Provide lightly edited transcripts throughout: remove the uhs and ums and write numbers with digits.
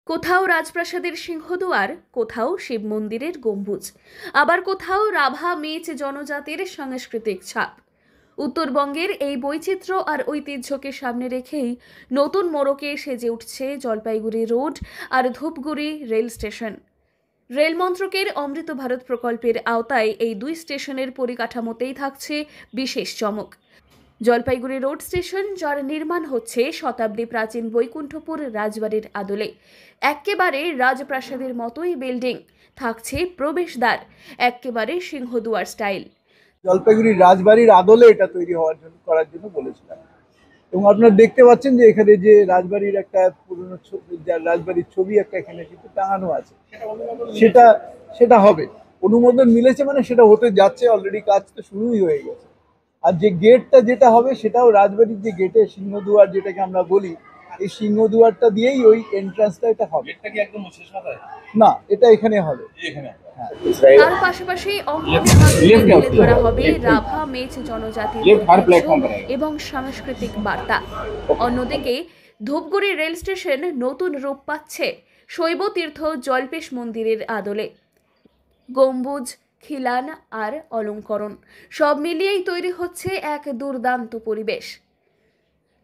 কোথাও রাজপ্রাসাদের সিংহদুয়ার, কোথাও শিব মন্দিরের গম্বুজ, আবার কোথাও রাভা মেচ জনজাতির সাংস্কৃতিক ছাপ। উত্তরবঙ্গের এই বৈচিত্র্য আর ঐতিহ্যকে সামনে রেখেই নতুন মোড়কে সেজে উঠছে জলপাইগুড়ি রোড আর ধূপগুড়ি রেল স্টেশন। রেল মন্ত্রকের অমৃত ভারত প্রকল্পের আওতায় এই দুই স্টেশনের পরিকাঠামোতেই থাকছে বিশেষ চমক। জলপাইগুড়ি রোড স্টেশন, যার নির্মাণ হচ্ছে শতাব্দী প্রাচীন বৈকুণ্ঠপুর রাজবাড়ির আদলে। একেবারে রাজপ্রাসাদের মতোই বিল্ডিং, থাকছে প্রবেশদ্বার, একেবারে সিংহদুয়ার স্টাইল। জলপাইগুড়ি রাজবাড়ির আদলে এটা তৈরি করার জন্য বলেছিলাম। এবং আপনারা দেখতে পাচ্ছেন যে এখানে যে রাজবাড়ির একটা পুরনো রাজবাড়ির ছবি একটা এখানে কিন্তু টাঙানো আছে, সেটা সেটা হবে। অনুমোদন মিলেছে মানে সেটা হতে যাচ্ছে, অলরেডি কাজ তো শুরুই হয়ে গেছে। আর যে গেটটা যেটা হবে সেটাও রাজবাড়ির যে গেটে সিংহদুয়ার যেটাকে আমরা বলি, এই সিংহদুয়ারটা দিয়েই ওই এন্ট্রান্সটা এটা হবে। না, এটা এখানে হবে। তার পাশাপাশি তুলে ধরা হবে রাভা মেচ জনজাতির এবং সাংস্কৃতিক বার্তা। অন্যদিকে ধূপগুড়ি রেল স্টেশন নতুন রূপ পাচ্ছে শৈব তীর্থ জল্পেশ মন্দিরের আদলে। গম্বুজ, খিলান আর অলঙ্করণ সব মিলিয়েই তৈরি হচ্ছে এক দুর্দান্ত পরিবেশ।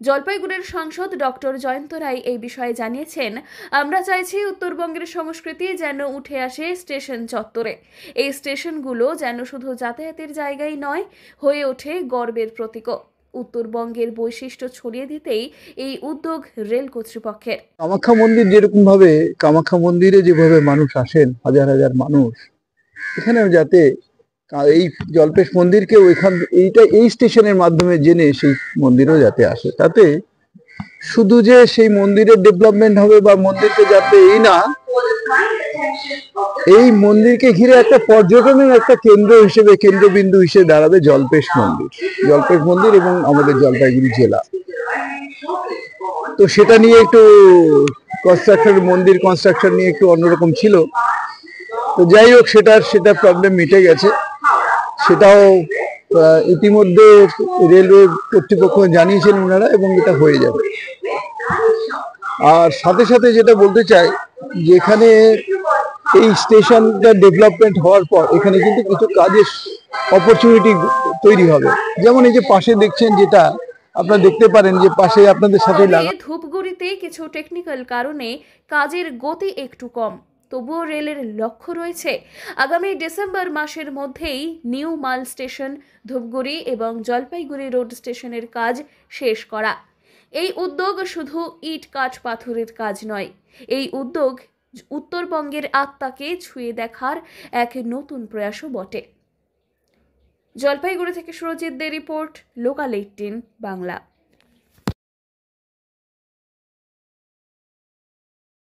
জলপাইগুড়ির সাংসদ ডক্টর জয়ন্ত রায় এই বিষয়ে জানিয়েছেন, আমরা চাইছি উত্তরবঙ্গের সংস্কৃতি যেন উঠে আসে স্টেশন চত্বরে। এই স্টেশনগুলো যেন শুধু যাতায়াতের জায়গায় নয়, হয়ে ওঠে গর্বের প্রতীকও। উত্তরবঙ্গের বৈশিষ্ট্য ছড়িয়ে দিতেই এই উদ্যোগ রেল কর্তৃপক্ষের। কামাখ্যা মন্দির যেরকম ভাবে, কামাখ্যা মন্দিরে যেভাবে মানুষ আসেন, হাজার হাজার মানুষ, এখানেও যাতে এই জল্পেশ মন্দিরকে এই স্টেশনের মাধ্যমে জেনে সেই মন্দিরও যাতে আসে, তাতে শুধু যে সেই মন্দিরের ডেভেলপমেন্ট হবে বা মন্দিরকে যাতে এই মন্দিরকে ঘিরে একটা পর্যটনের একটা কেন্দ্রবিন্দু হিসেবে দাঁড়াবে জল্পেশ মন্দির এবং আমাদের জলপাইগুড়ি জেলা। তো সেটা নিয়ে একটু মন্দির কনস্ট্রাকশন নিয়ে একটু অন্যরকম ছিল। তো যাই হোক, সেটা প্রবলেম মিটে গেছে। সেটাও ইতিমধ্যে রেলওয়ে কর্তৃপক্ষ জানিয়েছেন ওনারা, এবং এটা হয়ে যাবে। আর সাথে সাথে যেটা বলতে চাই, যেখানে এই স্টেশনটা ডেভেলপমেন্ট হওয়ার পর এখানে কিন্তু কিছু কাজের অপরচুনিটি তৈরি হবে। যেমন এই যে পাশে দেখছেন, যেটা আপনারা দেখতে পারেন যে পাশে আপনাদের সাথে ধূপগুড়িতে কিছু টেকনিক্যাল কারণে কাজের গতি একটু কম, তবুও রেলের লক্ষ্য রয়েছে আগামী ডিসেম্বর মাসের মধ্যেই নিউ মাল স্টেশন, ধূপগুড়ি এবং জলপাইগুড়ি রোড স্টেশনের কাজ শেষ করা। এই উদ্যোগ শুধু ইট কাঠ পাথরের কাজ নয়, এই উদ্যোগ উত্তরবঙ্গের আত্মাকে ছুঁয়ে দেখার এক নতুন প্রয়াসও বটে। জলপাইগুড়ি থেকে সুরজিৎ দে রিপোর্ট, লোকাল 18 বাংলা।